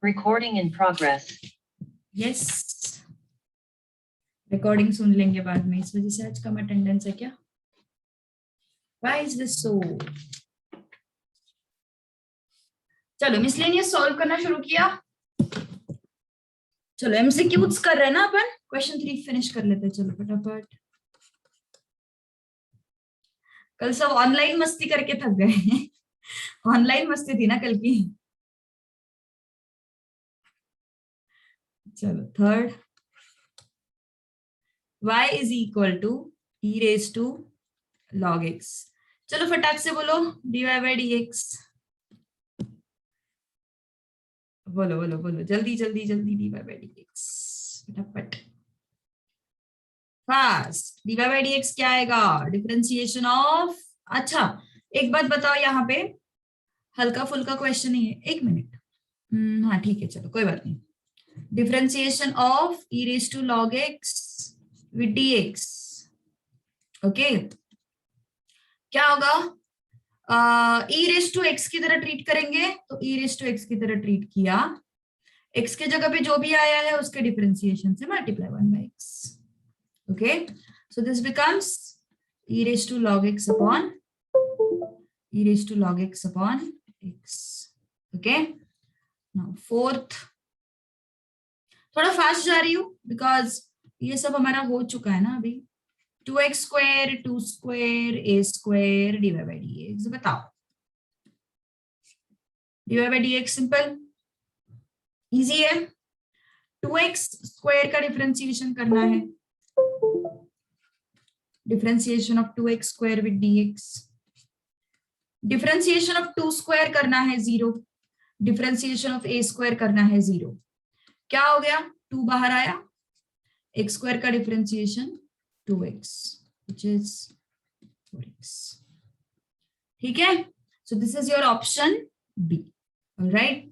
Recording in progress. Yes. Recording सुन लेंगे बाद में, इस वजह से आज कम अटेंडेंस है क्या? Why is this so? चलो मिसलेनियस सॉल्व करना शुरू किया. चलो एमसीक्यूज कर रहे हैं ना अपन. क्वेश्चन 3 फिनिश कर लेते हैं. चलो फटाफट. कल सब ऑनलाइन मस्ती करके थक गए. ऑनलाइन मस्ती थी ना कल की. चलो third. y is equal to e raised to log x. चलो फटाक से बोलो dy by dx. बोलो बोलो बोलो जल्दी जल्दी जल्दी. dy by dx फटाफट फास्ट. dy by dx क्या आएगा? Differentiation of. अच्छा एक बात बताओ, यहाँ पे हल्का फुल्का क्वेश्चन ही है. 1 मिनट. हाँ ठीक है चलो कोई बात नहीं. Differentiation of e raised to log x with dx. Okay क्या होगा? e raised to x की तरह ट्रीट करेंगे तो e raised to x की तरह ट्रीट किया. x के जगह पे जो भी आया है उसके डिफरेंशिएशन से multiply 1 by x. Okay so this becomes e raised to log x upon e raised to log x upon x. Okay now fourth. थोड़ा फास्ट जा रही हूँ बिकॉज ये सब हमारा हो चुका है ना अभी. 2x square 2 square a square dy by dx. बताओ dy by dx simple easy है. 2x स्क्वायर का डिफरेंशिएशन करना है. Differentiation of 2x square with dx. Differentiation of 2 square करना है 0. डिफरेंशिएशन ऑफ a स्क्वायर करना है 0. क्या हो गया? 2 बाहर आया. x स्क्वायर का differentiation 2x which is 4x. ठीक है. So this is your option B. All right.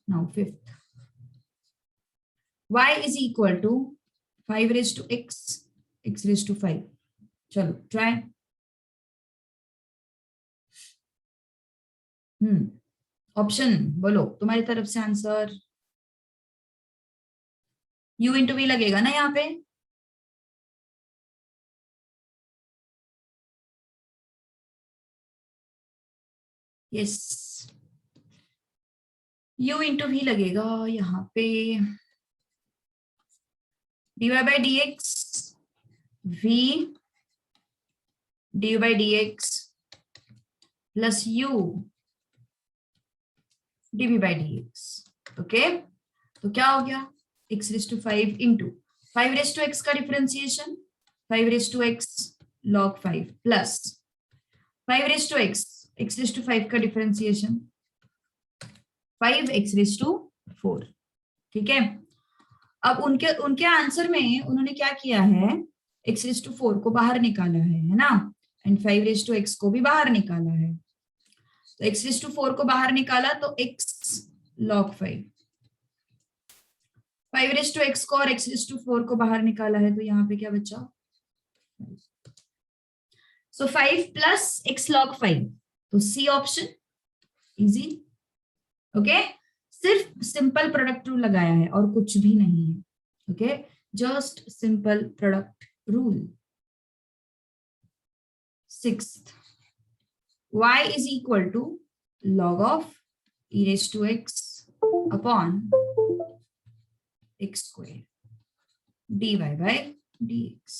Now fifth. y is equal to 5 raised to x x raised to 5. चलो try. ऑप्शन बोलो तुम्हारी तरफ से आंसर. u इंटू v लगेगा ना यहाँ पे. यस u इंटू v लगेगा यहाँ पे. dy by dx v dy by dx plus u dv by dx. Okay तो क्या हो गया? x raised to 5 into 5 raised to x का differentiation 5 raised to x log 5 plus 5 raised to x x raised to 5 का differentiation 5x raised to 4. ठीक है. अब उनके आंसर में उन्होंने क्या किया है? x raised to 4 को बाहर निकाला है ना. एंड 5 raised to x को भी बाहर निकाला है. तो x raised to 4 को बाहर निकाला तो x log 5. 5 raised to x को और x raised to 4 को बाहर निकाला है तो यहाँ पे क्या बचा? So 5 plus x log 5. तो C ऑप्शन इजी. ओके सिर्फ सिंपल प्रोडक्ट रूल लगाया है और कुछ भी नहीं है. Okay just simple product rule. Sixth. y is equal to log of e raised to x upon x square dy by dx.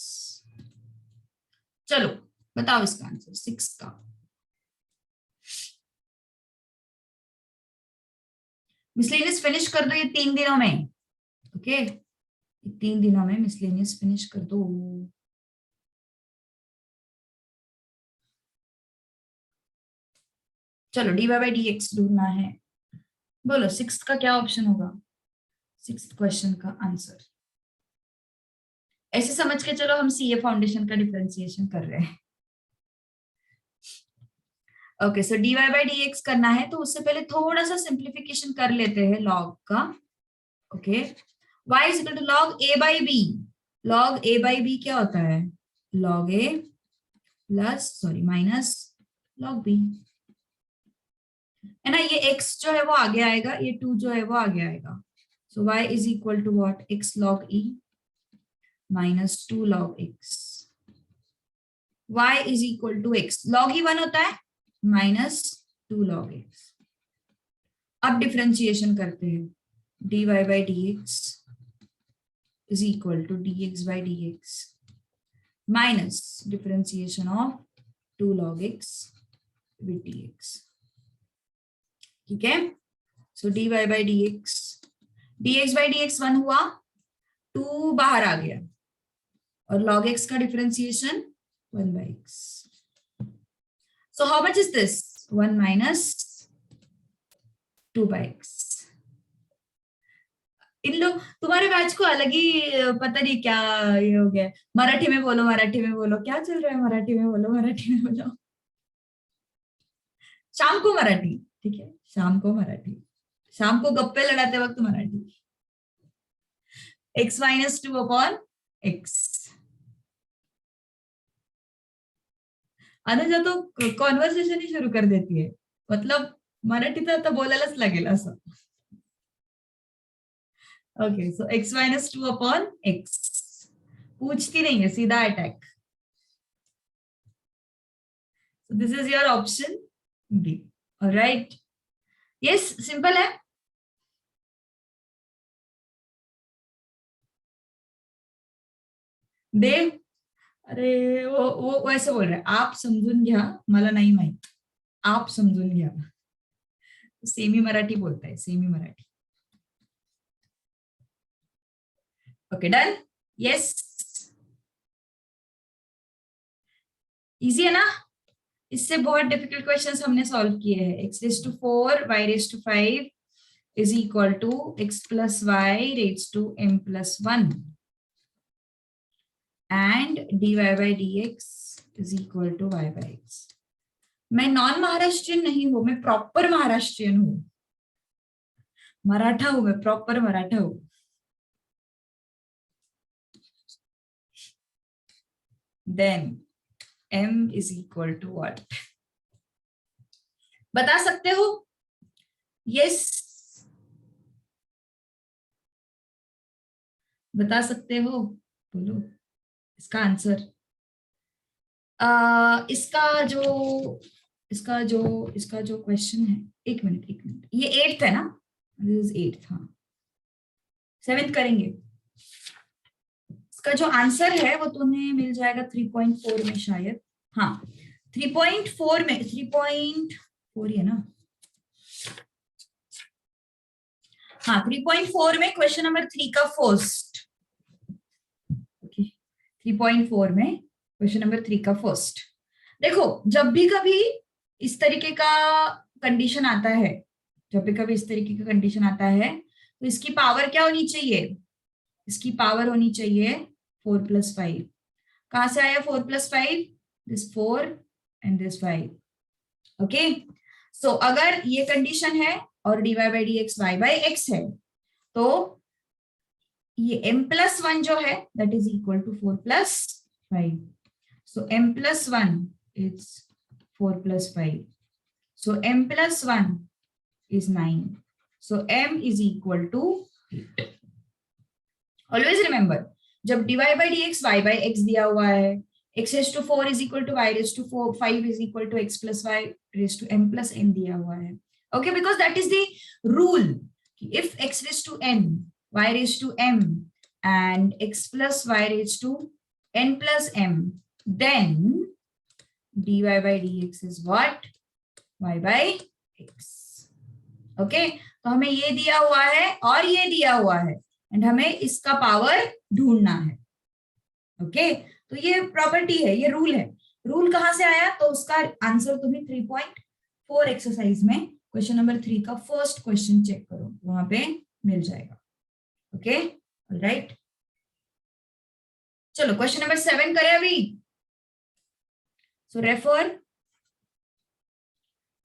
चलो बताओ इसका आंसर 6 का. मिसलेनियस फिनिश कर दो ये 3 दिनों में. ओके 3 दिनों में मिसलेनियस फिनिश कर दो. चलो dy by dx ढूंढना है. बोलो 6th का क्या ऑप्शन होगा? 6th क्वेश्चन का आंसर ऐसे समझ के चलो हम सीए फाउंडेशन का डिफरेंशिएशन कर रहे हैं. Okay so dy by dx करना है तो उससे पहले थोड़ा सा सिंप्लीफिकेशन कर लेते हैं लॉग का. Okay y is equal to log a by b. log a by b क्या होता है? log a plus minus log b. है ना, ये x जो है वो आगे आएगा, ये 2 जो है वो आगे आएगा। So y is equal to what, x log e minus 2 log x। y is equal to x log e 1 होता है माइनस 2 log x। अब डिफरेंशिएशन करते हैं, dy by dx is equal to dx by dx minus differentiation of 2 log x with dx। ठीक है, सो dy by dx, dx by dx 1 हुआ, 2 बाहर आ गया, और log x का डिफरेंशिएशन 1 by x। So how much is this? 1 minus 2 by x। इन लोग तुम्हारे बैच को अलग ही पता नहीं क्या ये हो गया। मराठी में बोलो, मराठी में बोलो, क्या चल रहा है, मराठी में बोलो, मराठी में बोलो। शाम को मराठी, ठीक है, शाम को मराठी, शाम को गप्पे लड़ाते वक्त Marathi. x minus 2 upon x। Anuja तो कॉन्वर्सेशन ही सुरू कर देती है, मतलब मराठी तर आता बोलायलाच लागेल असं। ओके, सो x माइनस 2 अपॉन x, पूछती नहीं है, सीधा attack. So this is your option B. All right. Yes, simple है। देव, अरे वो ऐसे बोल रहे, आप समजून घ्या, मला नाही माहित, आप समजून घ्या। सेमी मराठी बोलता है, semi Marathi. Okay, done. Yes, easy है ना, इससे बहुत डिफिकल्ट क्वेश्चंस हमने सॉल्व किए हैं। x raise to 4 y raise to 5 is equal to x plus Y raise to m plus 1 and dy by dx is equal to y by x। मैं non Maharashtrian नहीं हूं, मैं प्रॉपर महाराष्ट्रियन हूं, मराठा हूं, मैं प्रॉपर मराठा हूं। Then m is equal to what, बता सकते हो? यस, बता सकते हो, बोलो इसका आंसर। इसका जो क्वेश्चन है, एक मिनट, ये 8th है ना, दिस इज 8th, हाँ 7th करेंगे। इसका जो आंसर है वो तुम्हें मिल जाएगा 3.4 में शायद, हाँ 3.4 में, 3.4 ही है ना, हाँ 3.4 में क्वेश्चन नंबर 3 का फर्स्ट। ओके, 3.4 में क्वेश्चन नंबर 3 का फर्स्ट। देखो, जब भी कभी इस तरीके का कंडीशन आता है, जब भी कभी इस तरीके का कंडीशन आता है, तो इसकी पावर क्या होनी चाहिए? इसकी पावर होनी चाहिए 4 + 5। कहां से आया 4 + 5? This 4 and this 5। ओके, सो अगर ये कंडीशन है और dy by dx y by x है, तो ये m + 1 जो है that is equal to 4 + 5। So m + 1 is 4 + 5, so m + 1 is 9, so m is equal to 8। Always remember, जब dy by dx y by x दिया हुआ है, x raised to 4 is equal to y raised to 5 is equal to x plus y raised to m plus n दिया हुआ है। Okay, because that is the rule, if x raised to n, y raised to m and x plus y raised to n plus m, then dy by dx is what? y by x। Okay, तो हमें ये दिया हुआ है और ये दिया हुआ है, एंड हमें इसका पावर ढूंढना है। ओके, तो ये प्रॉपर्टी है, ये रूल है। रूल कहां से आया? तो उसका आंसर तुम्हें 3.4 एक्सरसाइज में क्वेश्चन नंबर 3 का फर्स्ट क्वेश्चन चेक करो, वहां पे मिल जाएगा। ओके, ऑलराइट, चलो क्वेश्चन नंबर 7 करें अभी। सो रेफर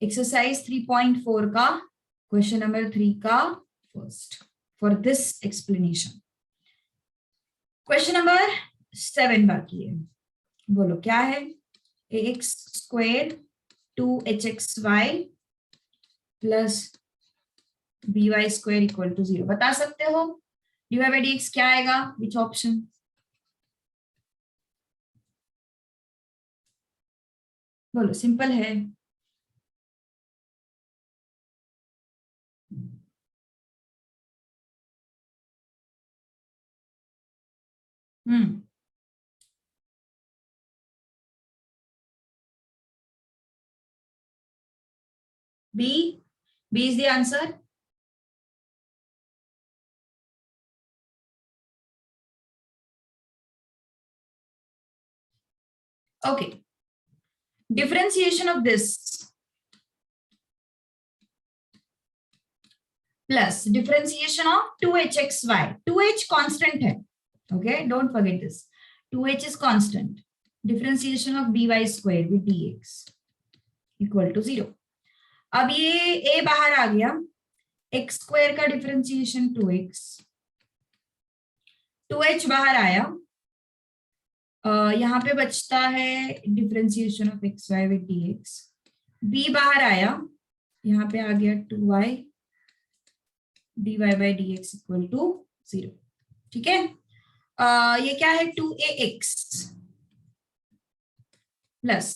एक्सरसाइज 3.4 का क्वेश्चन नंबर 3 का first for this explanation. Question number 7 बाकी है, बोलो क्या है? ax² 2hxy plus by² equal to 0। बता सकते हो dy by dx क्या आएगा, विच ऑप्शन? बोलो, सिंपल है। हम्म, B. B is the answer. Okay. Differentiation of this plus differentiation of 2hxy. 2h constant है. Okay, don't forget this. 2h is constant. Differentiation of by² with dx equal to 0. अब ये a बाहर आ गया, x² का differentiation 2x, 2h बाहर आया, यहाँ पे बचता है differentiation of xy with dx, b बाहर आया, यहाँ पे आ गया 2y dy by dx equal to 0। ठीक है, ये क्या है, 2ax plus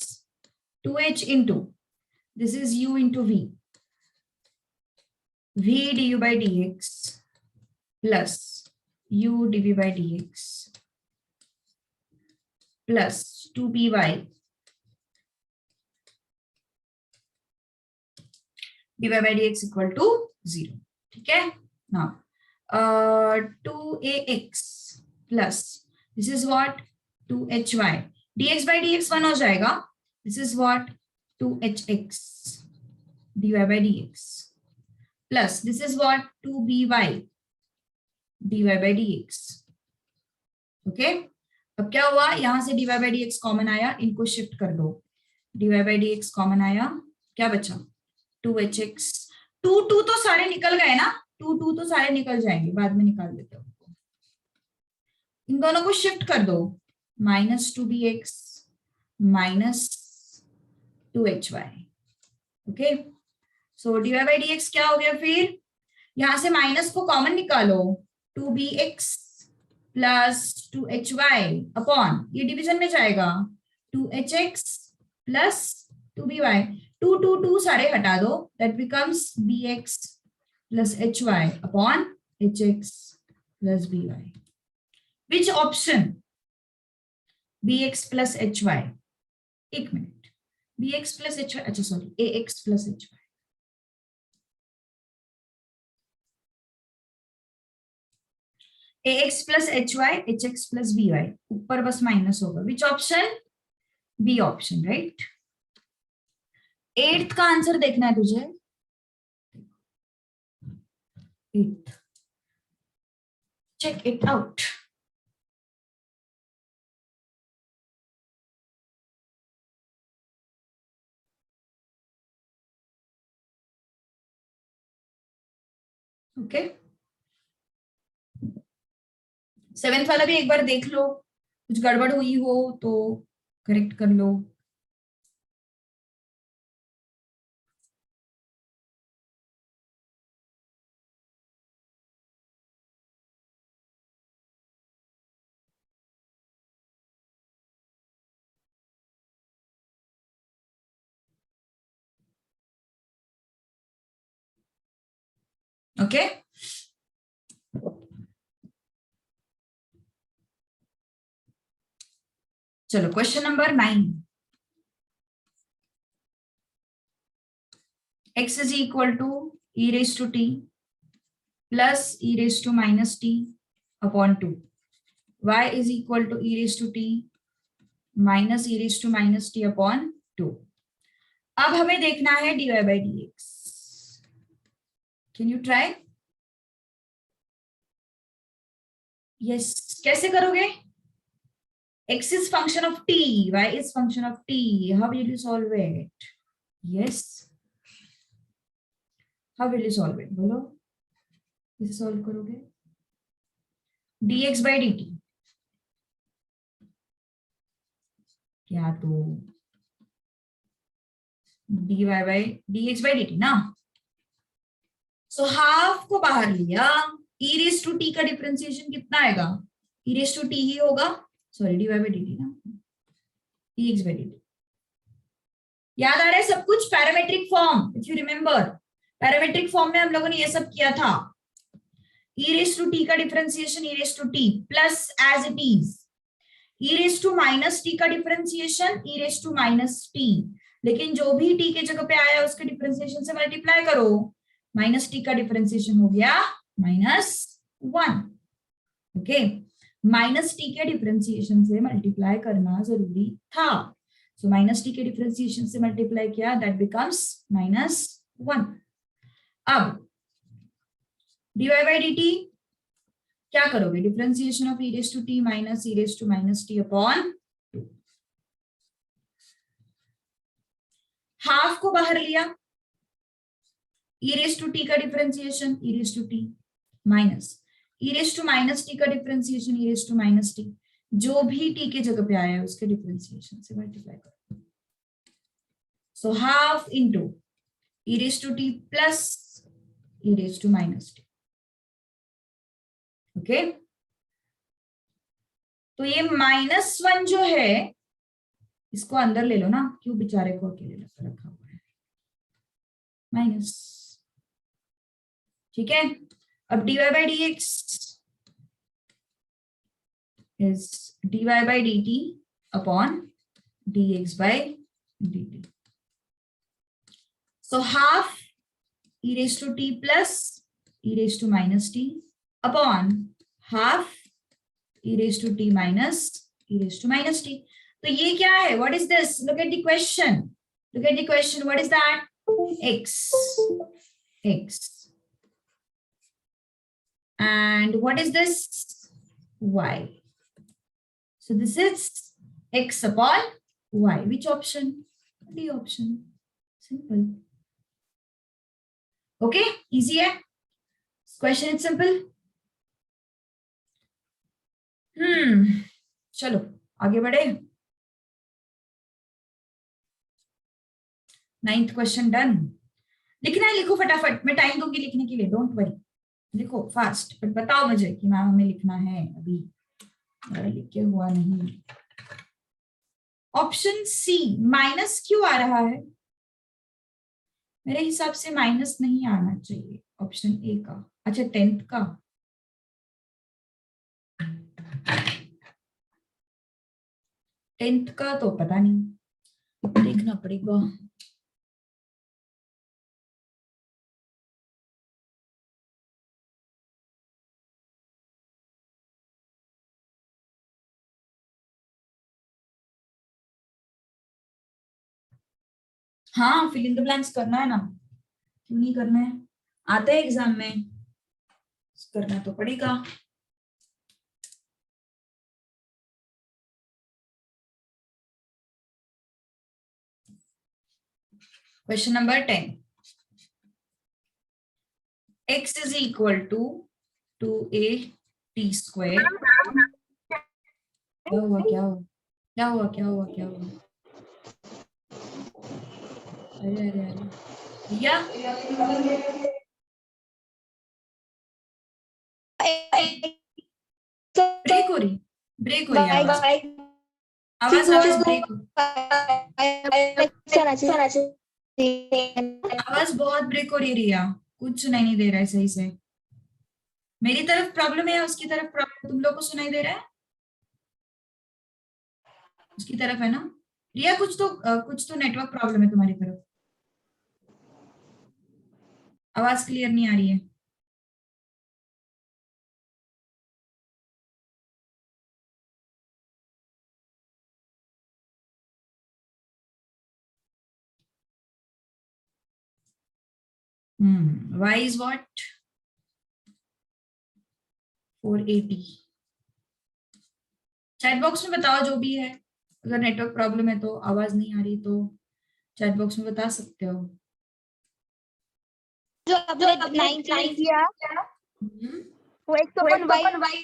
2h into this is u into v, v du by dx plus u dv by dx plus 2by dy by dx equal to 0। ठीक है ना, 2ax plus this is what 2hy, dx by dx 1 हो जाएगा, this is what 2hx dy by dx plus this is what 2by dy by dx। Okay, अब क्या हुआ, यहां से dy by dx कॉमन आया, इनको शिफ्ट कर दो, dy by dx कॉमन आया, क्या बचा 2hx, 2 तो सारे निकल गए ना, 2 तो सारे निकल जाएंगे, बाद में निकाल देते हो, इन दोनों को शिफ्ट कर दो, -2bx minus 2hy। Okay, so dy by dx क्या हो गया, फिर यहां से माइनस को कॉमन निकालो, 2bx प्लस 2hy अपॉन, ये डिवीजन में जाएगा, 2hx प्लस 2by, 2 सारे हटा दो, that becomes bx plus hy upon hx plus by। Which option, bx plus hy, एक मिनट, bx प्लस hy, अच्छा sorry ax plus hy, ax plus hy, hx plus by, ऊपर बस minus होगा, which option, B option, right. 8th का answer देखना है तुझे, 8th, check it out। Okay, 7th वाला भी एक बार देख लो, कुछ गड़बड़ हुई हो तो करेक्ट कर लो। ओके, चलो question number 9, x is equal to e raised to t plus e raised to minus t upon 2, y is equal to e raised to t minus e raised to minus t upon 2। अब हमें देखना है dy by dx, can you try? Yes, कैसे करोगे? x is function of t, y is function of t, how will you solve it? Yes, how will you solve it, बोलो, कैसे solve करोगे? dx by dt, क्या तो dy by dx by dt ना, so half को बाहर लिया, e raise to t का डिफरेंशिएशन कितना आएगा, ई रेस टू टी ही होगा, sorry d Y by d t ना, e x by d t. याद आ रहा है सब कुछ, parametric form, if you remember parametric form में हम लोगों ने ये सब किया था। ई रेस टू टी का differentiation e raise to t plus as it is, e raise to minus t का differentiation e raise to minus t, लेकिन जो भी टी के जगह पे आया उसके डिफरेंशिएशन से मल्टीप्लाई करो, माइनस टी का डिफरेंशिएशन हो गया -1। ओके, माइनस टी के डिफरेंशिएशन से मल्टीप्लाई करना जरूरी था, सो माइनस टी के डिफरेंशिएशन से मल्टीप्लाई किया, दैट बिकम्स -1। अब dy बाई dt क्या करोगे, differentiation of e raise to t minus e raise to minus t upon 2, half को बाहर लिया, ई रेस टू टी का differentiation e raise to t minus e raise to minus t का differentiation e raise to minus T, जो भी T के जगह पे आया है उसके डिफरेंशिएशन से मल्टीप्लाई करो, so half into e raise to t plus e raise to minus t. Okay, तो ये -1 जो है इसको अंदर ले लो ना, क्यों बेचारे को अकेले रखा हुआ है, माइनस। ठीक है, अब dy by D x is dy by d T upon dx by dt, so half e raised to t plus e raised to minus t upon half e raised to t minus e raised to minus t. तो ये क्या है, what is this, look at the question, look at the question, what is that, x and what is this, y, so this is x upon y, which option, D option, simple. Okay, easy है question, is simple. चलो आगे बढ़े, 9th question done. लिखना है, लिखो फटाफट, मैं time दूंगी लिखने के लिए, डोंट वरी, लिखो फास्ट, बट बताओ मुझे कि मैम हमें लिखना है, अभी लिख के हुआ नहीं। ऑप्शन सी माइनस क्यों आ रहा है, मेरे हिसाब से माइनस नहीं आना चाहिए, ऑप्शन ए का, अच्छा 10th का, टेंथ का तो पता नहीं, देखना पड़ेगा। हाँ, फिल इन द ब्लैंक्स करना है ना, क्यों नहीं करना है, आता है एग्जाम में, करना तो पड़ेगा। Question number 10, x is equal to 2a t square, क्या हुआ क्या हुआ क्या हुआ क्या हुआ क्या हुआ, अरे अरे अरे भैया, ब्रेक हो रही आवाज ब्रेक हो, आवाज बहुत ब्रेक हो रही है रिया, कुछ सुनाई नहीं दे रहा है सही से, मेरी तरफ प्रॉब्लम है, उसकी तरफ प्रॉब्लम, तुम लोग को सुनाई दे रहा है, उसकी तरफ है ना रिया, कुछ तो नेटवर्क प्रॉब्लम है तुम्हारी तरफ, आवाज क्लियर नहीं आ रही है। y is what, 480, chat box में बताओ जो भी है, अगर नेटवर्क प्रॉब्लम है तो, आवाज नहीं आ रही तो चैट बॉक्स में बता सकते हो। जो आपने 9 किया वो x अपन y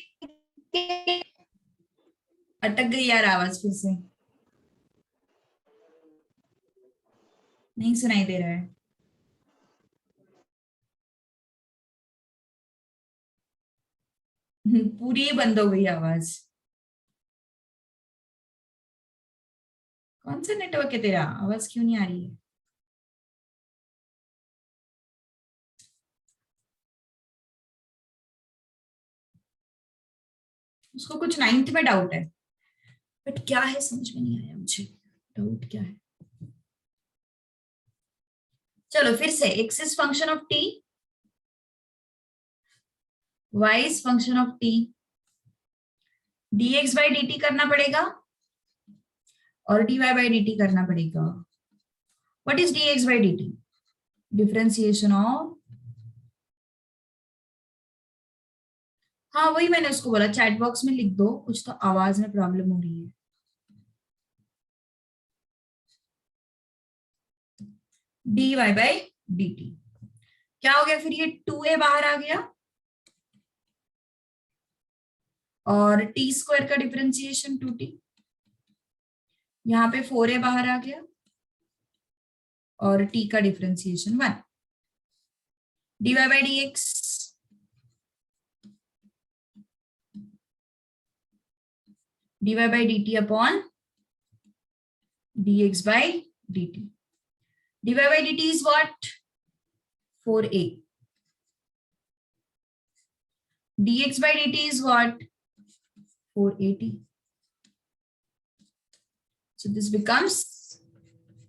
के, अटक गई यार आवाज, फिर से नहीं सुनाई दे रहा है। पूरी ही बंद हो गई आवाज। कौन सा नेटवर्क है तेरा, आवाज क्यों नहीं आ रही है? उसको कुछ 9th में डाउट है, बट क्या है समझ में नहीं आया मुझे, डाउट क्या है। चलो फिर से, x is function of t, y is function of t, dx by dt करना पड़ेगा और dy बाई dt करना पड़ेगा। What is dx by dt? Differentiation of, हाँ वही मैंने उसको बोला चैट बॉक्स में लिख दो, कुछ तो आवाज में प्रॉब्लम हो रही है। dy बाई dt क्या हो गया फिर, ये 2a बाहर आ गया और टी स्क्वायर का डिफरेंशिएशन 2t, यहाँ पे 4a बाहर आ गया और t का डिफरेंशिएशन 1, dy बाई dx dy बाई dt upon dx by dt, dy बाई dt is what, 4a, dx by dt is what, 4at, so this becomes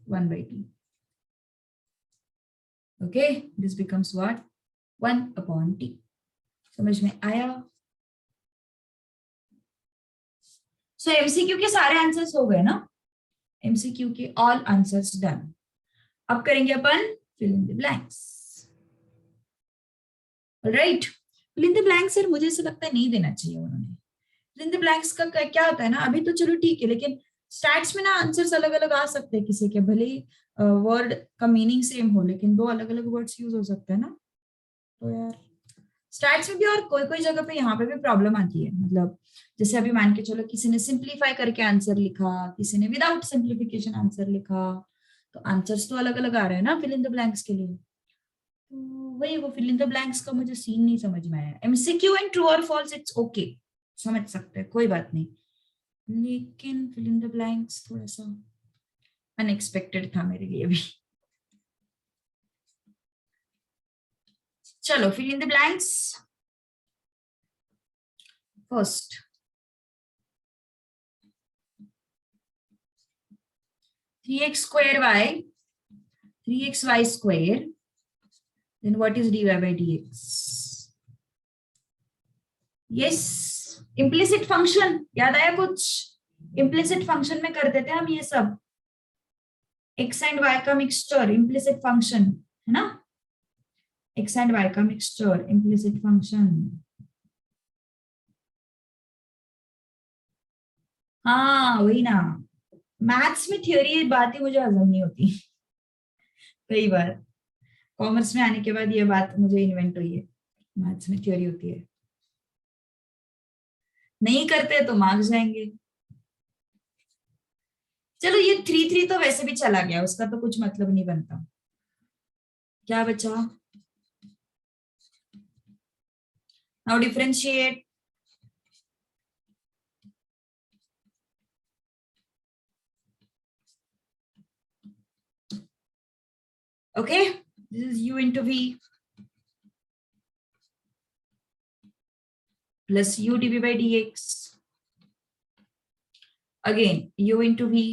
1 by t. Okay, this becomes what, 1 upon t. समझ में आया? So MCQ के सारे answers हो गए ना, MCQ के ऑल आंसर्स डन। अब करेंगे अपन fill in the blanks. Right, fill in the blanks sir मुझे ऐसा लगता है नहीं देना चाहिए उन्होंने। fill in the blanks का क्या होता है ना, अभी तो चलो ठीक है, लेकिन स्टैट्स में ना आंसर्स अलग अलग आ सकते हैं किसी के, भले ही वर्ड का मीनिंग सेम हो लेकिन दो अलग अलग वर्ड्स यूज हो सकते हैं ना, तो यार स्टैट्स में भी और कोई कोई जगह पे यहाँ पे भी प्रॉब्लम आती है। मतलब जैसे अभी मान के चलो किसी ने सिंप्लीफाई करके आंसर लिखा, किसी ने विदाउट सिंप्लीफिकेशन आंसर लिखा, तो आंसर्स तो अलग अलग आ रहे हैं ना फिल इन द ब्लैंक्स के लिए। तो वही वो फिल इन द ब्लैंक्स का मुझे सीन नहीं समझ में आया। एमसीक्यू एंड ट्रू और फॉल्स इट्स ओके, समझ सकते हैं, कोई बात नहीं, लेकिन फिल इन द ब्लैंक्स थोड़ा सा अनएक्सपेक्टेड था मेरे लिए भी। चलो fill in the blanks. First 3x square y 3xy square, then what is dy by dx? yes, implicit function याद आया कुछ? implicit function में कर देते हैं हम ये सब, x and y का मिक्सचर implicit function है ना, x and y का मिक्सचर implicit function। हाँ वही ना, मैथ्स में थ्योरी बात ही मुझे हजम नहीं होती कई बार, कॉमर्स में आने के बाद ये बात मुझे इन्वेंट हुई है, मैथ्स में थ्योरी होती है, नहीं करते तो मार्क्स जाएंगे। चलो ये 3 3 तो वैसे भी चला गया, उसका तो कुछ मतलब नहीं बनता। क्या बचा, now differentiate, okay, this is u into v plus u dv by dx, again u into v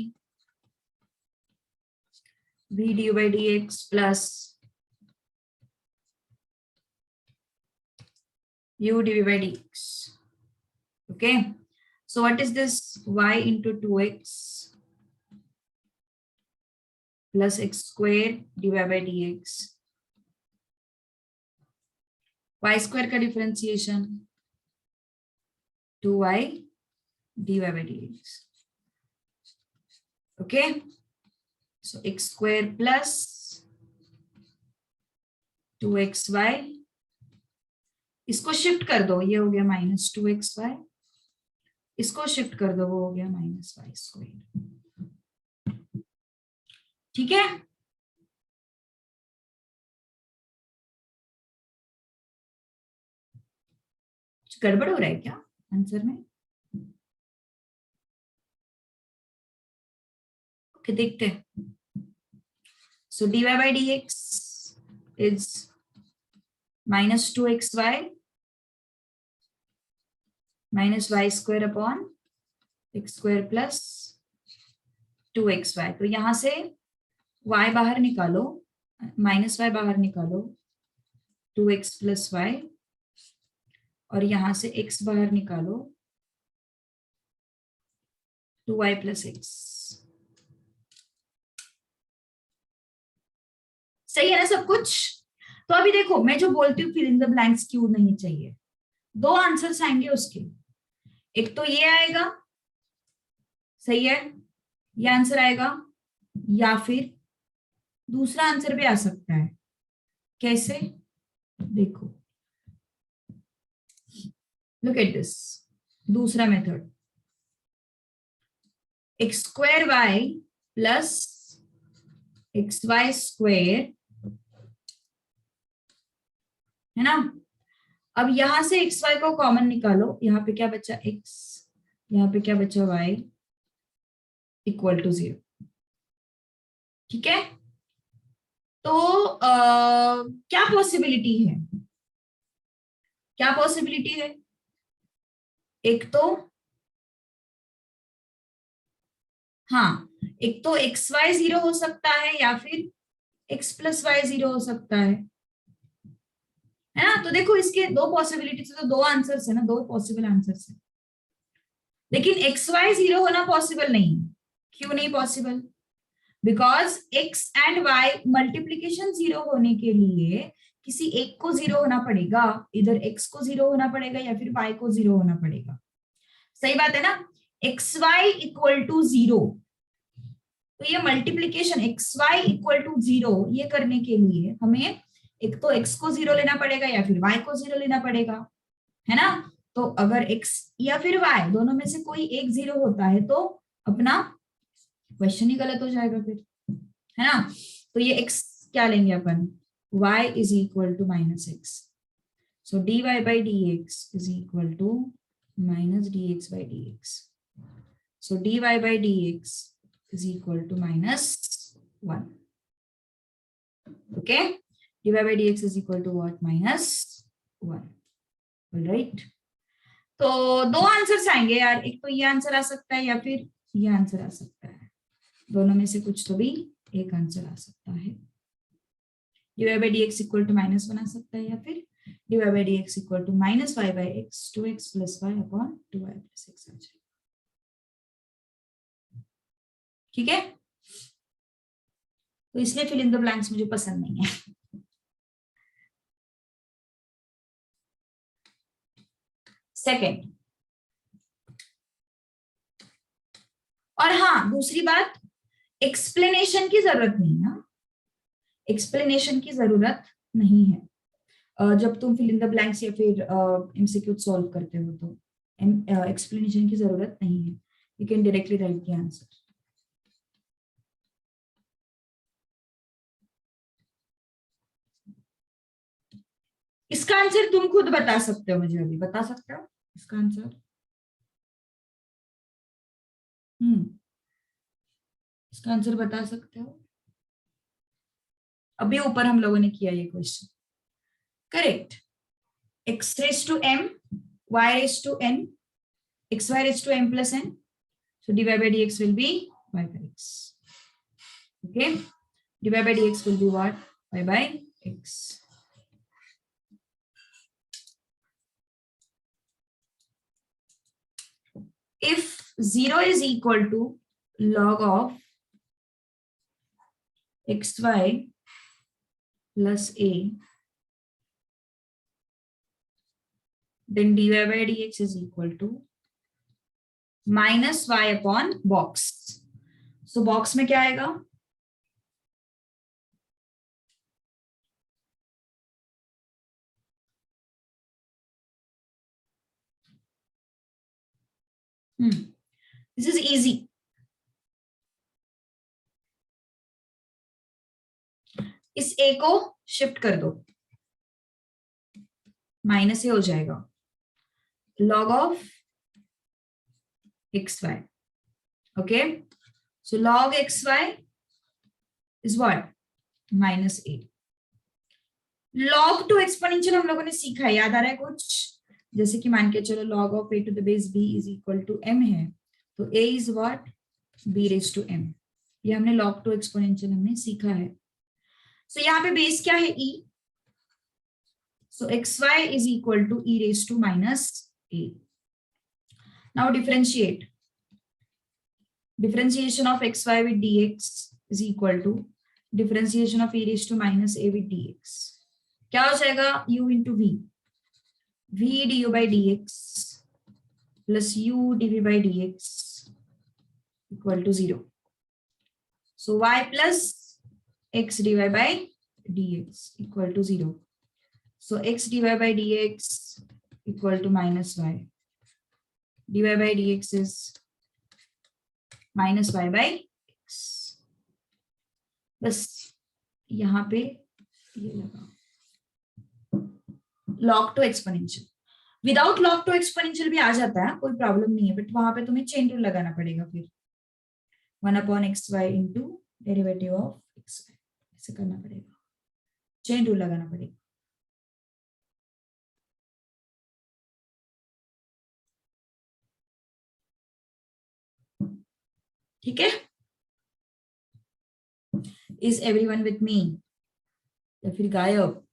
du by dx plus u dv by dx. Okay, so what is this, y into 2x plus x square dy by dx, y square का differentiation 2y dy by dx. Okay, so x square plus 2xy, इसको shift कर दो, ये हो गया -2xy, इसको shift कर दो, वो हो गया -y स्क्वायर। ठीक है, कुछ गड़बड़ हो रहा है क्या आंसर में? ओके, देखते हैं। सो dy by dx is -2xy minus y square upon x square plus 2xy। तो यहां से y बाहर निकालो, -y बाहर निकालो, 2x plus y, और यहां से x बाहर निकालो, 2y plus x। सही है ना सब कुछ? तो अभी देखो, मैं जो बोलती हूँ फिल इन द ब्लैंक्स क्यों नहीं चाहिए, दो आंसर्स आएंगे उसके। एक तो ये आएगा, सही है, ये आंसर आएगा, या फिर दूसरा आंसर भी आ सकता है। कैसे? देखो, लुक एट दिस, दूसरा method, x square y plus x y square, है ना। अब यहां से एक्स वाई को कॉमन निकालो, यहाँ पे क्या बचा x, यहाँ पे क्या बचा y, इक्वल टू 0। ठीक है, तो क्या पॉसिबिलिटी है, क्या पॉसिबिलिटी है? एक तो हाँ, एक तो एक्स वाई 0 हो सकता है, या फिर x प्लस वाई 0 हो सकता है ना। तो देखो, इसके दो पॉसिबिलिटीज, तो दो आंसर्स है ना, दो पॉसिबल आंसर्स है। लेकिन एक्स वाई 0 होना पॉसिबल नहीं है। क्यों नहीं possible? Because x and y multiplication 0 होने के लिए किसी एक को 0 होना पड़ेगा, इधर x को 0 होना पड़ेगा या फिर y को 0 होना पड़ेगा। सही बात है ना। एक्स वाई इक्वल टू 0, तो ये multiplication x y equal to 0 ये करने के लिए हमें एक तो x को 0 लेना पड़ेगा या फिर y को 0 लेना पड़ेगा, है ना। तो अगर x या फिर y दोनों में से कोई एक 0 होता है तो अपना क्वेश्चन ही गलत हो जाएगा फिर, है ना। तो ये x क्या लेंगे अपन, y is equal to -x, so dy by dx is equal to -dx by dx, so dy by dx is equal to -1. Okay, dy by dx is equal to what, -1. All right, तो दो answers आएंगे यार, एक तो ये answer आ सकता है या फिर ये आंसर आ सकता है, दोनों में से कुछ तो भी एक आंसर आ सकता है। dy by dx equal to -1 आ सकता है, या फिर dy by dx equal to -y by x 2x plus y upon 2y plus x आ जाएगा। ठीक है, तो इसलिए फिल इन द ब्लैंक्स मुझे पसंद नहीं है। सेकेंड, और हाँ दूसरी बात, एक्सप्लेनेशन की जरूरत नहीं है, एक्सप्लेनेशन की जरूरत नहीं है जब तुम फिल इन द ब्लैंक्स या फिर एमसीक्यू सॉल्व करते हो, तो एक्सप्लेनेशन की जरूरत नहीं है, you can directly right the answer. इसका आंसर तुम खुद बता सकते हो, मुझे अभी बता सकते हो इसका आंसर। इसका आंसर बता सकते हो, अभी ऊपर हम लोगों ने किया ये question. Correct, x raised to m, y raised to n, xy raised to m plus n, so dy by dx will be y by x. Okay, dy by dx will be what, y by x. If 0 is equal to log of xy plus a, then dy by dx is equal to minus y upon box. So box में क्या आएगा, this is easy. इस a को shift कर दो, minus ए हो जाएगा, log of xy. Okay, so log xy is what? -8. log to exponential हम लोगों ने सीखा है, याद आ रहा है कुछ? जैसे कि मान के चलो log of a to the base b is equal to m है, तो a is what? b raised to m. ये हमने log टू एक्सपोनेंशियल हमने सीखा है. So यहाँ पे बेस क्या है? e. So xy is equal to e raised to -a. Now differentiate. Differentiation of xy with dx is equal to differentiation of e raised to -a with dx. क्या हो जाएगा? u into v. v du by dx plus u dv by dx equal to 0. So y plus x dy by dx equal to 0. So x dy by dx equal to -y. dy by dx is -y by x. बस यहाँ पे ये लगा log to exponential. Without log to exponential भी आ जाता है, कोई प्रॉब्लम नहीं है, बट वहां पे तुम्हें चेन रूल लगाना पड़ेगा. फिर 1/xy into derivative of xy ऐसे करना पड़ेगा, चेन रूल लगाना पड़ेगा. ठीक है? Is everyone with me? या फिर गायब?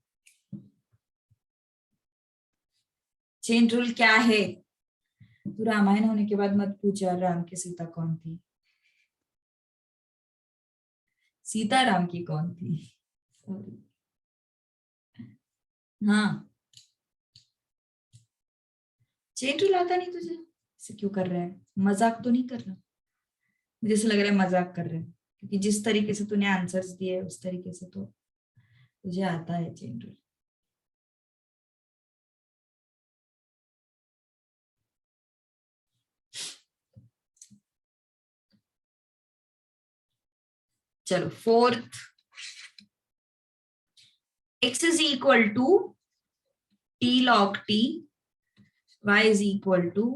चेन रूल क्या है? तो रामायण होने के बाद मत पूछ यार राम की सीता कौन थी. सीता राम की कौन थी? सॉरी. हाँ, चेन रूल आता नहीं तुझे? इसे क्यों कर रहा है? मजाक तो नहीं कर रहा? मुझे ऐसा लग रहा है मजाक कर रहे हैं, क्योंकि जिस तरीके से तूने आंसर्स दिए उस तरीके से तो तुझे आता है चेन रूल. चलो fourth, x is equal to t log t, y is equal to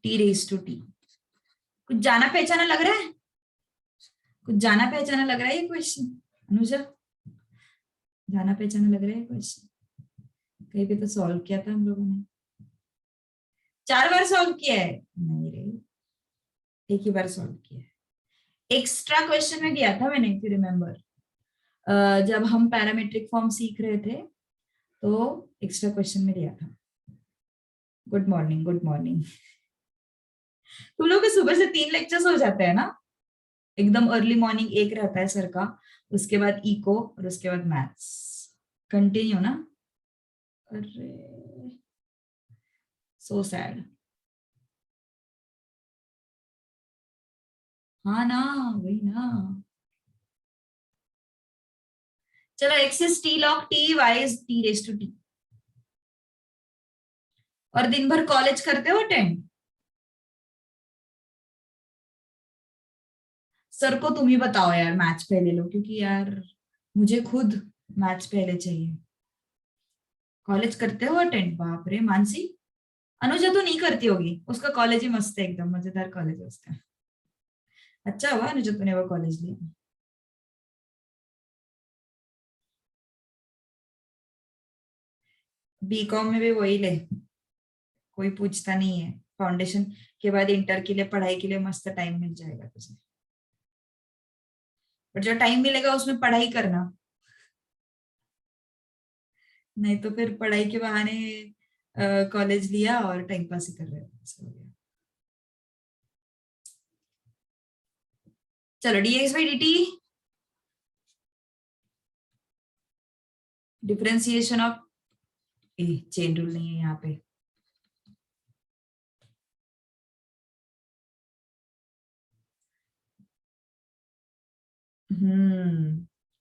t raised to t. कुछ जाना पहचाना लग रहा है? कुछ जाना पहचाना लग रहा है ये क्वेश्चन? अनुजा, जाना पहचाना लग रहा है क्वेश्चन? कहीं पे तो सॉल्व किया था हम लोगों ने. 4 बार सॉल्व किया है? नहीं रे, एक ही बार सॉल्व किया है. एक्स्ट्रा क्वेश्चन में दिया था मैंने, इफ यू रिमेम्बर, जब हम पैरामेट्रिक फॉर्म सीख रहे थे तो एक्स्ट्रा क्वेश्चन में दिया था. Good morning, good morning. तुम लोग के सुबह से 3 लेक्चर्स हो जाते हैं ना? एकदम अर्ली मॉर्निंग एक रहता है सर का, उसके बाद इको और उसके बाद मैथ्स. कंटिन्यू ना? अरे सो सैड. हाँ ना, वही ना. चलो x is t log t, y is t raised to t. और दिन भर कॉलेज करते हो अटेंड? सर को तुम ही बताओ यार मैथ्स पहले लो, क्योंकि यार मुझे खुद मैथ्स पहले चाहिए. कॉलेज करते हो अटेंड? बाप रे. मानसी, अनुजा तो नहीं करती होगी, उसका कॉलेज ही मस्त है, एकदम मजेदार कॉलेज है उसका. अच्छा हुआ अनुजा तूने वो कॉलेज लिया. बीकॉम में भी वही ले, कोई पूछता नहीं है. फाउंडेशन के बाद इंटर के लिए पढ़ाई के लिए मस्त टाइम मिल जाएगा तुझे, बट जो टाइम मिलेगा उसमें पढ़ाई करना, नहीं तो फिर पढ़ाई के बहाने कॉलेज लिया और टाइम पास ही कर रहे हो. चलो dx by dt, differentiation of, chain rule नहीं है यहाँ पे.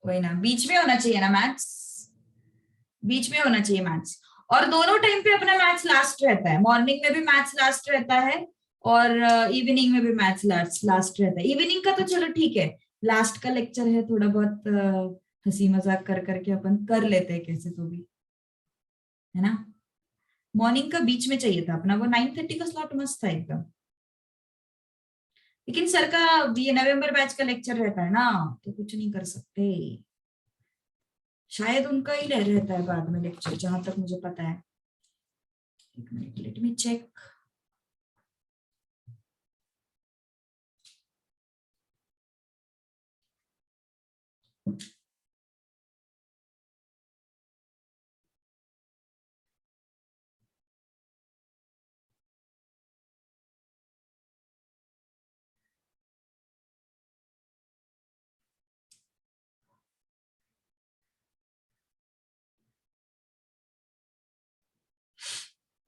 वही ना, बीच में होना चाहिए ना मैथ्स, बीच में होना चाहिए मैथ्स. और दोनों टाइम पे अपना मैथ्स लास्ट रहता है. मॉर्निंग में भी मैथ्स लास्ट रहता है और इवनिंग में भी मैथ्स लास्ट रहता है. इवनिंग का तो चलो ठीक है, लास्ट का लेक्चर है, थोड़ा बहुत हंसी मजाक कर करके अपन कर लेते हैं कैसे तो भी, है ना. मॉर्निंग का बीच में चाहिए था अपना, वो 9:30 का स्लॉट मस्त था एकदम। लेकिन सर का ये नवंबर बैच का लेक्चर रहता है ना, तो कुछ नहीं कर सकते। शायद उनका ही रहता है बाद में लेक्चर, जहां तक मुझे पता है। एक मिनट, लेट मी चेक।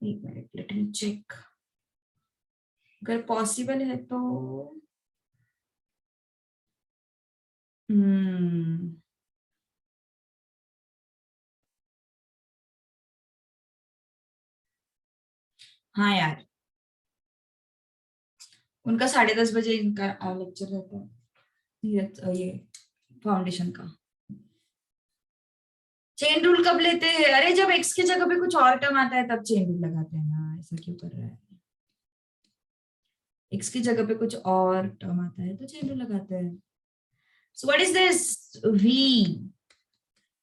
एक मिनट, लेट मी चेक। अगर पॉसिबल है तो हम्म हाँ यार, उनका 10:30 बजे इनका लेक्चर रहता है, ये फाउंडेशन का। चेन रूल कब लेते हैं? अरे जब एक्स की जगह पे कुछ और टर्म आता है तब चेन रूल लगाते हैं ना, ऐसा क्यों कर रहा है? एक्स की जगह पे कुछ और टर्म आता है तो चेन रूल लगाते हैं। So what is this? v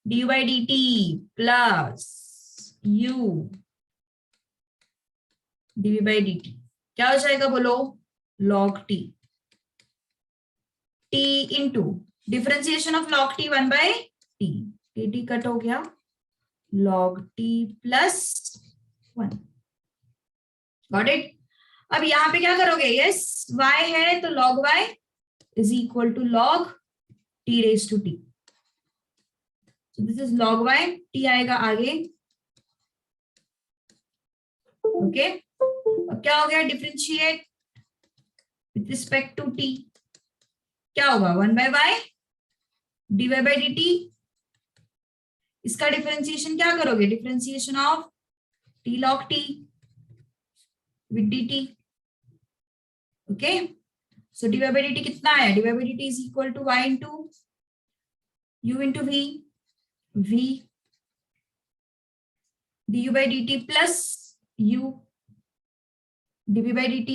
dy by dt plus u dv by dt क्या हो जाएगा बोलो? log t। t into differentiation of log t 1/t, dt cut हो गया, log t plus 1। Got it? अब यहाँ पे क्या करोगे? यस, y है तो log y is equal to log t raise to t। So this is log y, t आएगा आगे। ओके, अब क्या हो गया? Differentiate with respect to t, क्या होगा? 1/y dy by dt। इसका डिफरेंशिएशन क्या करोगे? Differentiation of t log t with dt। Okay, so dy by dt कितना है? dy by dt is equal to y into u into v du by dt plus u dv by dt,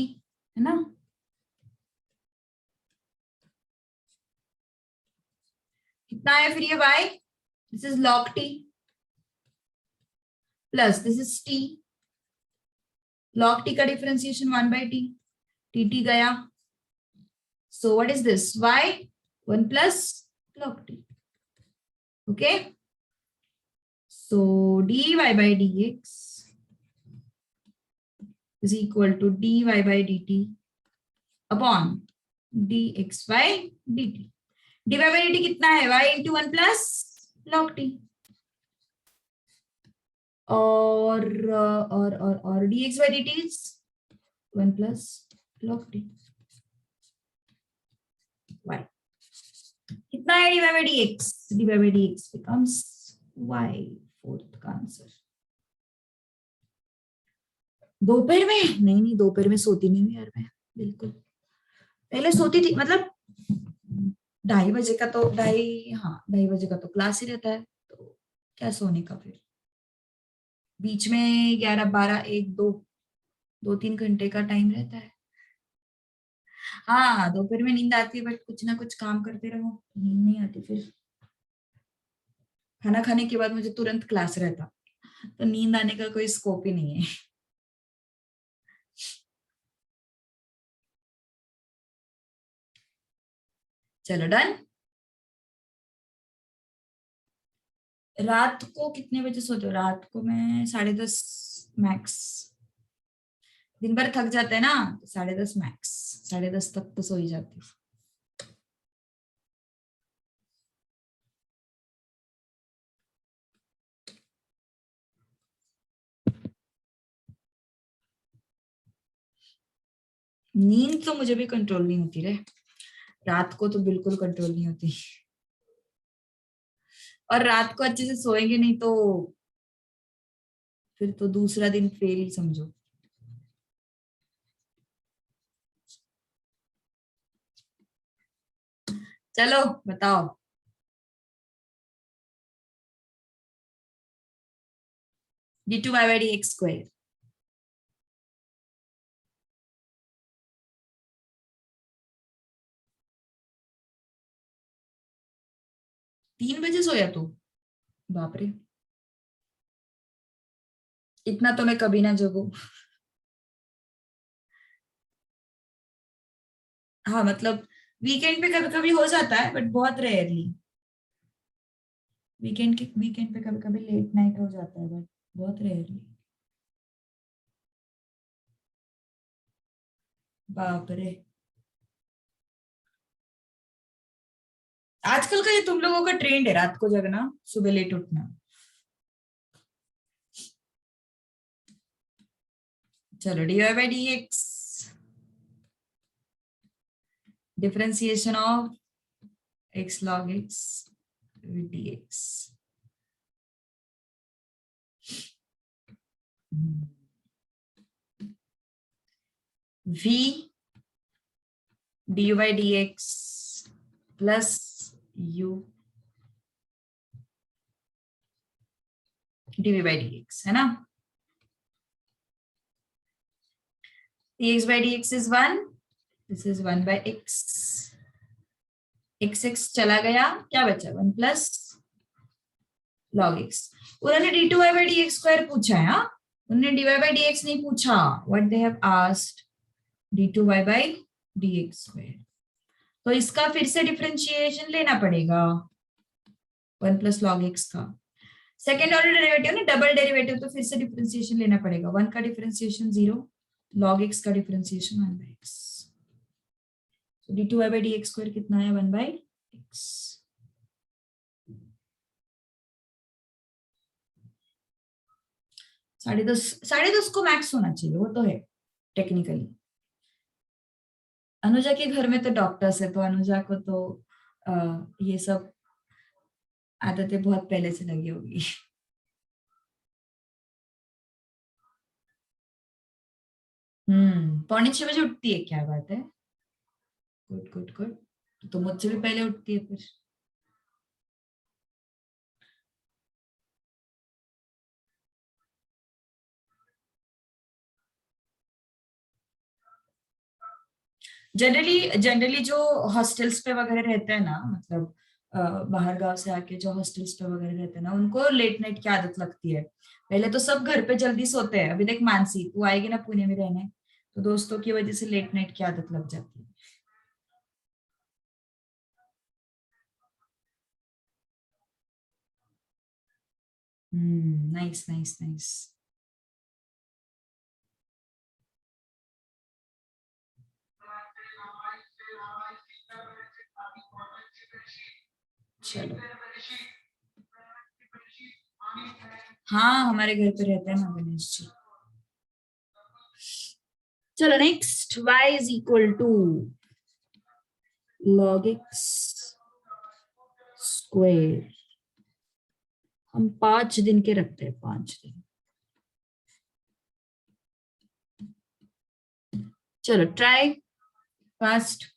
है ना? कितना है फिर ये y? This is log t plus this is t। log t का differentiation 1/t, dt गया। So what is this? y 1 plus log t। Okay, so dy by dx is equal to dy by dt upon dx by dt। dy by dt कितना है? y into 1 plus log t। और dx by dt is 1 plus log t। y कितना है? dy by dx, dy by dx becomes y, fourth का answer. दोपहर में नहीं, दोपहर में सोती नहीं हूँ यार मैं, बिल्कुल। पहले सोती थी, मतलब 2:30 का तो 2:30 का तो क्लास ही रहता है, तो क्या सोने का फिर। बीच में 11, 12, 1, 2, 3 घंटे का टाइम रहता है। हाँ, दोपहर में नींद आती है, बट कुछ ना कुछ काम करते रहो, नींद नहीं आती फिर। खाना खाने के बाद मुझे तुरंत क्लास रहता, तो नींद आने का कोई स्कोप ही नहीं है। चलो डन। रात को कितने बजे सोते हो? रात को मैं 10:30 मैक्स। दिन भर थक जाते हैं ना, तो 10:30 मैक्स, 10:30 तक तो सो ही जाती हूँ। नींद तो मुझे भी कंट्रोल नहीं होती रे, रात को तो बिल्कुल कंट्रोल नहीं होती। और रात को अच्छे से सोएंगे नहीं तो फिर तो दूसरा दिन फेल ही समझो। चलो बताओ। d2 y by dx square 3 बजे सोया तू? बाप रे, इतना तो मैं कभी ना जगू। हाँ मतलब वीकेंड पे कभी कभी हो जाता है, बट बहुत रेयरली। वीकेंड पे कभी कभी लेट नाइट हो जाता है, बट बहुत रेयरली। बाप रे, आजकल का ये तुम लोगों का ट्रेंड है रात को जगना, सुबह लेट उठना। चलो, d Y by D x, differentiation of x log x with dx. v du by dx plus u dv by dx, है ना? dx by dx is 1, this is 1 by x, x चला गया, क्या बचा? 1 plus log x. उन्होंने d2y by dx square पूछा है, हाँ, उन्होंने dy by dx नहीं पूछा. what they have asked, d2y by dx square. तो इसका फिर से डिफरेंशिएशन लेना पड़ेगा 1 प्लस लॉग एक्स का. सेकेंड ऑर्डर डेरिवेटिव ना, डबल डेरिवेटिव, तो फिर से डिफरेंशिएशन लेना पड़ेगा. 1 का डिफरेंशिएशन 0, लॉग एक्स का डिफरेंशिएशन 1 बाई एक्स. तो d2y by dx स्क्वायर कितना है? 1 बाई एक्स. साढ़े दस को मैक्स होना चाहिए, वो तो है टेक्निकली. अनुजा के घर में तो डॉक्टर्स है, तो अनुजा को तो ये सब आदतें बहुत पहले से लगी होगी. 5:45 बजे उठती है, क्या बात है. Good good good. तो मुझसे भी पहले उठती है फिर. जनरली जो हॉस्टल्स पे वगैरह रहते हैं ना, मतलब बाहर गांव से आके जो हॉस्टल्स पे वगैरह रहते हैं ना, उनको लेट नाइट की आदत लगती है. पहले तो सब घर पे जल्दी सोते हैं. अभी देख मानसी, तू आएगी ना पुणे में रहने, तो दोस्तों की वजह से लेट नाइट की आदत लग जाती है. Nice nice nice. चलो, हाँ हमारे घर पे रहते हैं ना गणेश जी. चलो next, y is equal to log x square. हम 5 दिन के रखते हैं, 5 दिन. चलो ट्राई फास्ट.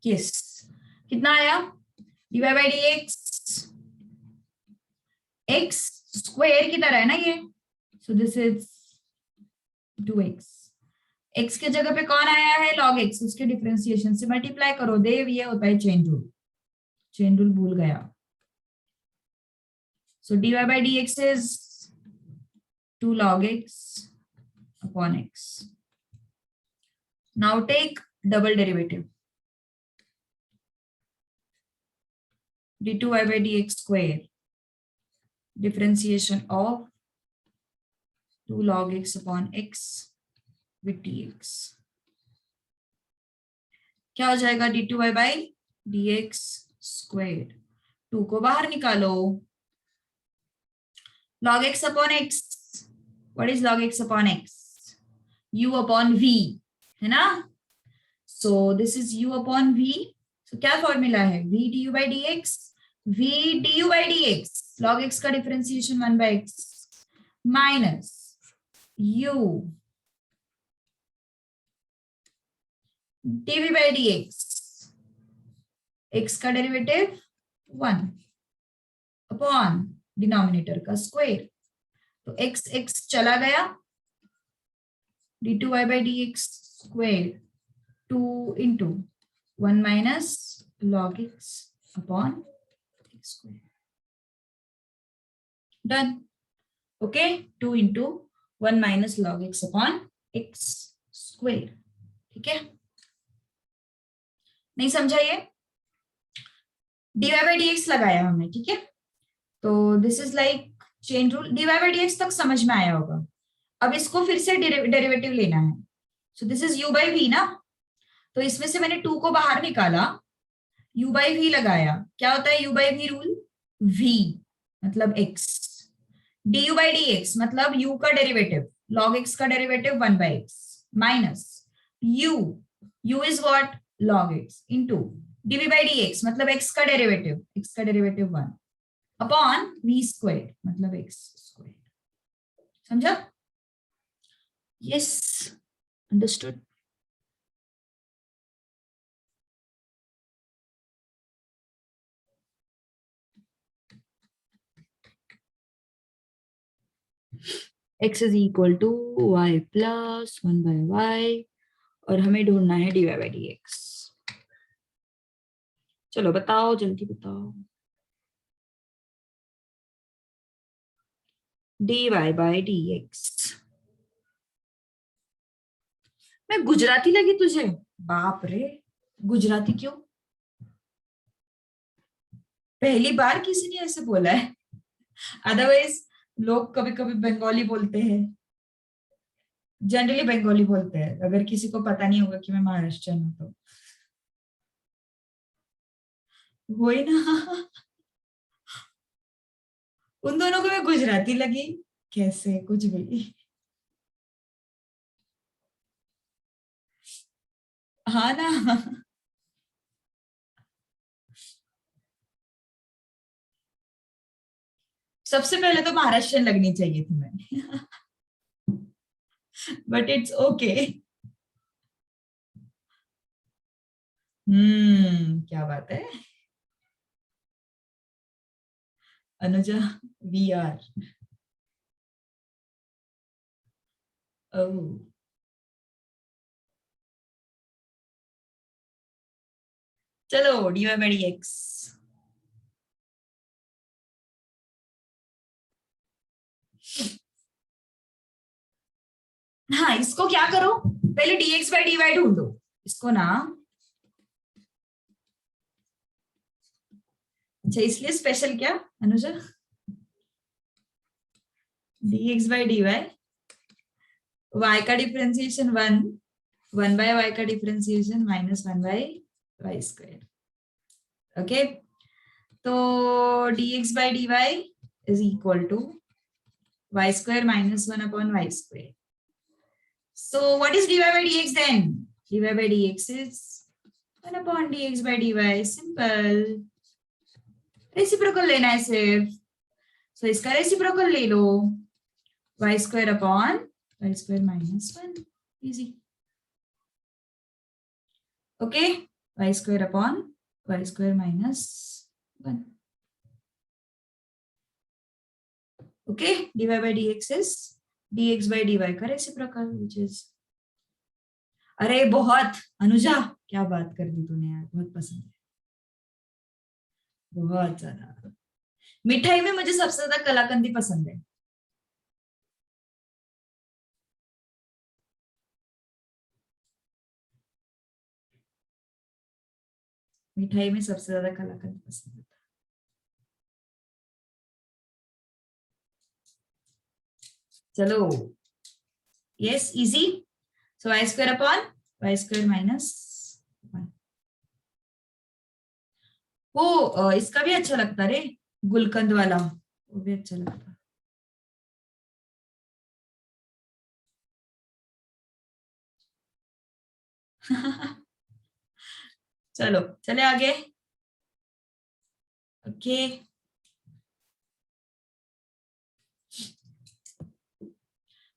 यस, कितना आया? dy by D x square की तरह है ना ये. सो दिस इज 2x. x के जगह पे कौन आया है? log x. उसके डिफरेंशिएशन से मल्टीप्लाई करो. देव, ये होता है चेन रूल. चेन रूल भूल गया. सो dy by D x is 2 log x upon x. Now take double derivative. d2y by dx square, differentiation of 2 log x upon x with dx. क्या हो जाएगा? d2y by dx square. 2 को बाहर निकालो. log x upon x. What is log x upon x? u upon v, है ना? So this is u upon v. So क्या formula है? v du by dx, v du by dx, log x का डिफरेंशिएशन 1 by x minus u dv by D x का derivative 1 upon denominator का square, तो x x चला गया, d2y by dx square 2 into 1 minus log x upon x square. Done. Okay, 2 into 1 minus log x upon x square. ठीक है, नहीं समझा ये? dy by dx लगाया हमने, ठीक है, तो this is like chain rule, dy by dx तक समझ में आया होगा। अब इसको फिर से डेरिवेटिव लेना है, सो this is u by v ना, तो इसमें से मैंने 2 को बाहर निकाला, u by v लगाया, क्या होता है u by v rule? v मतलब x, du by dx मतलब u का डेरिवेटिव, log x का derivative 1 by x minus u is what? log x into dv by dx मतलब x का डेरिवेटिव 1 अपॉन v स्क्वायर मतलब x square. समझा? Yes, understood. x is equal to y plus 1 by y और हमें ढूंढना है dy by dx। चलो बताओ, जल्दी बताओ। dy by dx, मैं गुजराती लगी तुझे? बाप रे, गुजराती क्यों? पहली बार किसी ने ऐसे बोला है, अदरवाइज लोग कभी कभी बंगाली बोलते हैं, जनरली बंगाली बोलते हैं, अगर किसी को पता नहीं होगा कि मैं महाराष्ट्रियन हूं तो। वही ना, उन दोनों को मैं गुजराती लगी कैसे? कुछ भी। हाँ ना, सबसे पहले तो महाराष्ट्रियन लगनी चाहिए थी मैं, बट इट्स ओके। क्या बात है अनुजा, वी आर चलो dy by dx, हाँ इसको क्या करो, पहले dx by dy ढूंढो इसको ना। अच्छा इसलिए स्पेशल क्या Anuja? dx by dy, y का डिफरेंशिएशन 1, 1 by y का differentiation minus 1 by y square. Okay, तो dx by dy is equal to y square minus 1 upon y square. So what is dy by dx then? dy by dx is 1 upon dx by dy. Simple. Reciprocal लेना है सिर्फ, so इसका reciprocal ले लो, y square upon y square minus 1. Easy. Okay, y square upon y square minus 1. Okay, dy by dx is dx by dy का reciprocal, which is, अरे बहुत अनुजा, क्या बात कर दी तूने यार, बहुत पसंद है, बहुत ज्यादा। मिठाई में मुझे सबसे ज्यादा कलाकंदी पसंद है। मिठाई में सबसे ज्यादा कलाकंद पसंद है। चलो, यस इजी, सो y square upon y square minus 1। वो इसका भी अच्छा लगता रे, गुलकंद वाला, वो भी अच्छा लगता। चलो चले आगे। ओके,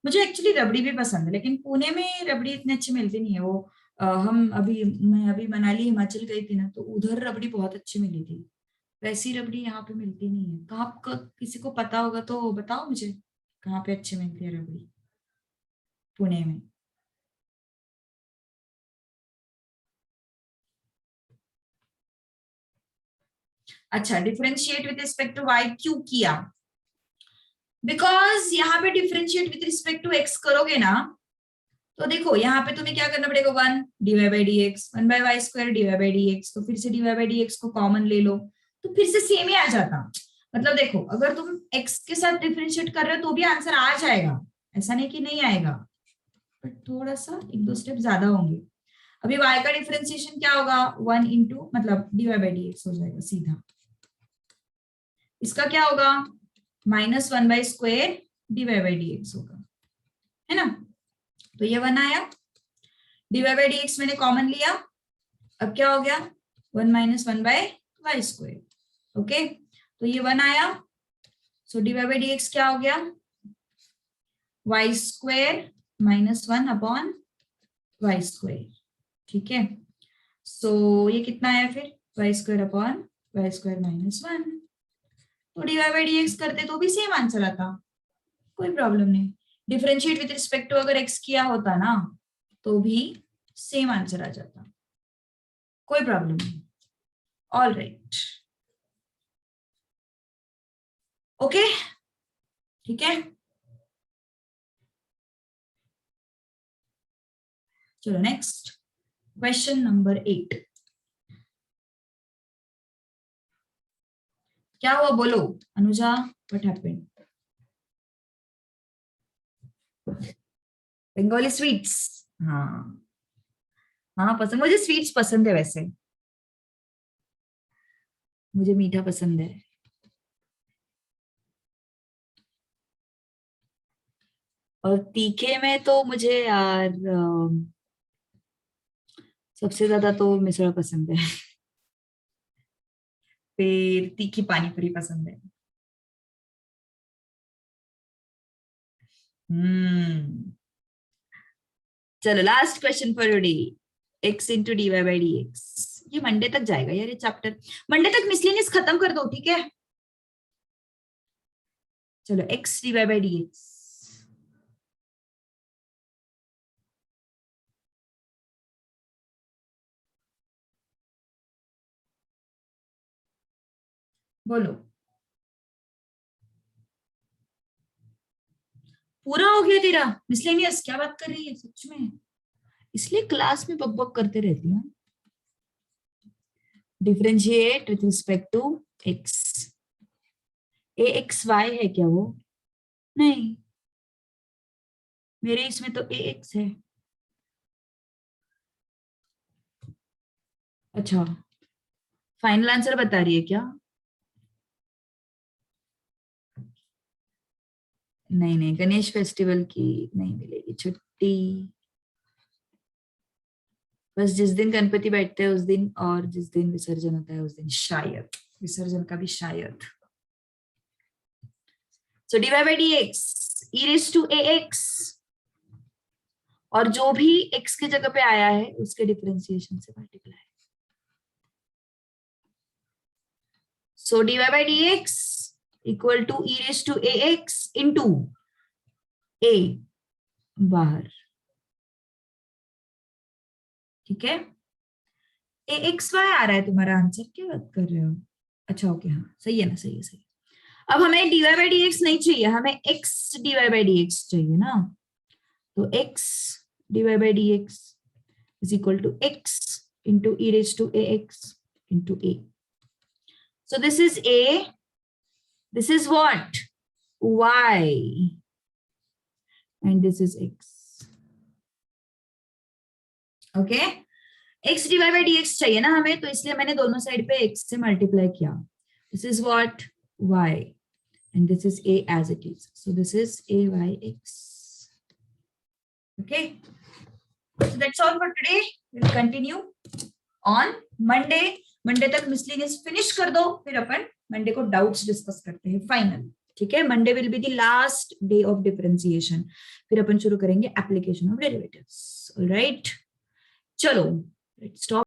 मुझे एक्चुअली रबड़ी भी पसंद है, लेकिन पुणे में रबड़ी इतनी अच्छी मिलती नहीं है, वो मैं अभी मनाली हिमाचल गई थी ना, तो उधर रबड़ी बहुत अच्छी मिली थी। वैसी रबड़ी यहाँ पे मिलती नहीं है। कहाँ किसी को पता होगा तो बताओ मुझे, कहाँ पे अच्छी मिलती है रबड़ी पुणे में। अच्छा, differentiate with respect to y क्यों किया? बिकॉज यहाँ पे differentiate with respect to x करोगे ना, तो देखो यहाँ पे तुम्हें क्या करना पड़ेगा, 1 D by D x, 1/y² D by D x, तो फिर से डी बाई डी एक्स को कॉमन ले लो, तो फिर से सेम ही आ जाता। मतलब देखो, अगर तुम x के साथ डिफरेंशिएट कर रहे हो तो भी आंसर आ जाएगा, ऐसा नहीं कि नहीं आएगा, बट थोड़ा सा 1-2 स्टेप ज्यादा होंगे। अभी y का डिफरेंशिएशन क्या होगा, 1 इंटू मतलब डी बाई डी एक्स हो जाएगा सीधा। इसका क्या होगा, -1/² डी बाई डी एक्स होगा, है ना। तो ये 1 आया, डी बाई डी एक्स मैंने कॉमन लिया, अब क्या हो गया 1 - 1/y²। ओके, तो ये 1 आया, सो डी बाई डी एक्स क्या हो गया, y² - 1/y²। ठीक है, सो ये कितना आया फिर, y² - 1। तो डी बाई डी एक्स करते तो भी सेम आंसर आता, कोई प्रॉब्लम नहीं। डिफरेंशिएट विद रिस्पेक्ट टू अगर x किया होता ना, तो भी सेम आंसर आ जाता, कोई प्रॉब्लम नहीं। ऑल राइट, ओके, ठीक है, चलो नेक्स्ट क्वेश्चन नंबर 8। क्या हुआ बोलो Anuja, what happened? Bengali sweets, हाँ हाँ पसंद, मुझे स्वीट्स पसंद है, वैसे मुझे मीठा पसंद है। और तीखे में तो मुझे यार सबसे ज्यादा तो मिसळ पसंद है, फिर तीखी पानी पूरी पसंद है। हम्म, चलो last question for today, x into d Y by D x. ये मंडे तक जाएगा यार ये चैप्टर, मंडे तक मिसलेनियस खत्म कर दो, ठीक है। चलो x d Y by D x, बोलो। पूरा हो गया तेरा मिसलेनियस, क्या बात कर रही है सच में, इसलिए क्लास में बक बक करते रहती है। Differentiate with respect to x, a x y है क्या वो, नहीं मेरे इसमें तो ए एक्स है। अच्छा, फाइनल आंसर बता रही है क्या? नहीं नहीं, गणेश फेस्टिवल की नहीं मिलेगी छुट्टी, बस जिस दिन गणपति बैठते हैं उस दिन, और जिस दिन विसर्जन होता है उस दिन शायद, विसर्जन का भी शायद। So D Y by D X E raise to A X, और जो भी x की जगह पे आया है उसके डिफरेंशिएशन से multiply. So D Y by D X equal to E raise to A X into A बाहर, ठीक है। ए एक्स वाई आ रहा है तुम्हारा आंसर, क्या बात कर रहे हो? अच्छा ओके, हाँ सही है ना, सही है सही है। अब हमें d Y by D x नहीं चाहिए, हमें x d Y by D x चाहिए ना, तो x d Y by D x is equal to x into e raised to ax into a. So this is a, this is what? Y, and this is x. Okay? x divided by dx चाहिए ना हमें, तो इसलिए मैंने दोनों side पे x से multiply किया। This is what? Y, and this is a as it is. So this is ayx. Okay? So that's all for today. We'll continue on Monday. Monday तक मिसलेनियस फिनिश कर दो, फिर अपन Monday को doubts discuss करते हैं final, ठीक है। Monday will be the last day of differentiation, फिर अपन शुरू करेंगे एप्लीकेशन ऑफ डेरिवेटिव्स। ऑलराइट, चलो स्टॉप।